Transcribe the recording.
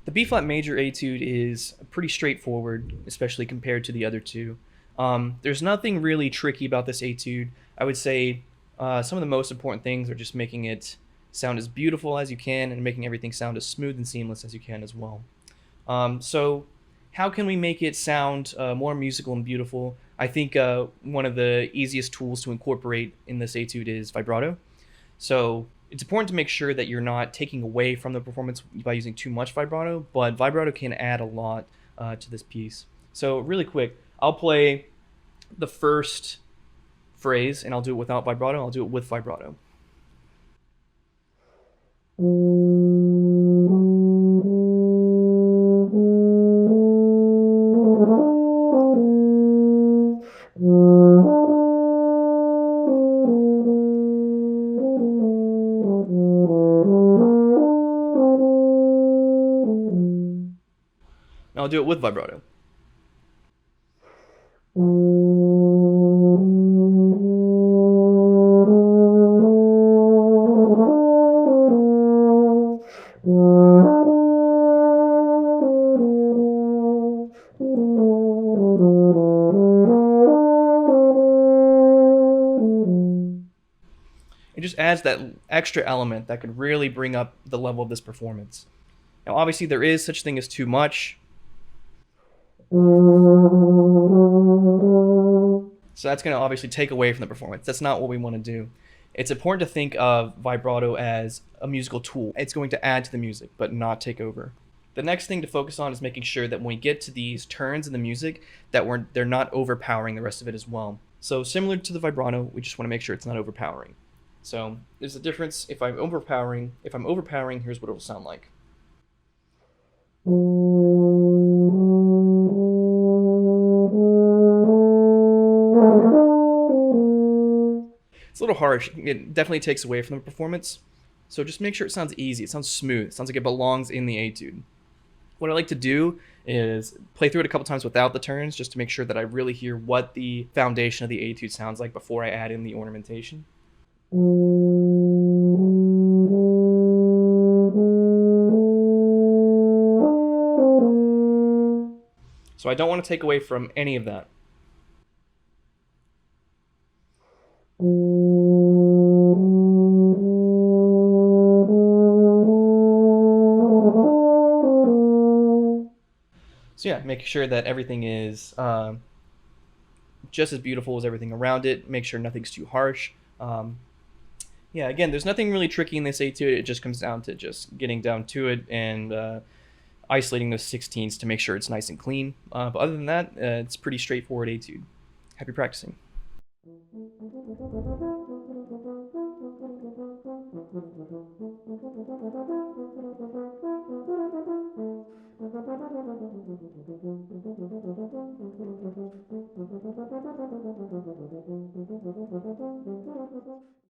The B flat major etude is pretty straightforward, especially compared to the other two. There's nothing really tricky about this etude. I would say some of the most important things are just making it sound as beautiful as you can and making everything sound as smooth and seamless as you can as well. So, how can we make it sound more musical and beautiful? I think one of the easiest tools to incorporate in this etude is vibrato. So it's important to make sure that you're not taking away from the performance by using too much vibrato, but vibrato can add a lot to this piece. So really quick, I'll play the first phrase and I'll do it without vibrato. I'll do it with vibrato. Now I'll do it with vibrato. It just adds that extra element that could really bring up the level of this performance. Now, obviously, there is such thing as too much. So that's going to obviously take away from the performance. That's not what we want to do. It's important to think of vibrato as a musical tool. It's going to add to the music, but not take over. The next thing to focus on is making sure that when we get to these turns in the music, that they're not overpowering the rest of it as well. So similar to the vibrato, we just want to make sure it's not overpowering. So there's a difference. If I'm overpowering, here's what it will sound like. It's a little harsh. It definitely takes away from the performance. So just make sure it sounds easy. It sounds smooth. It sounds like it belongs in the etude. What I like to do is play through it a couple times without the turns just to make sure that I really hear what the foundation of the etude sounds like before I add in the ornamentation. So I don't want to take away from any of that. So yeah, make sure that everything is just as beautiful as everything around it. Make sure nothing's too harsh. Yeah, again, there's nothing really tricky in this etude. It just comes down to just getting down to it and isolating those 16ths to make sure it's nice and clean. But other than that, it's pretty straightforward etude. Happy practicing.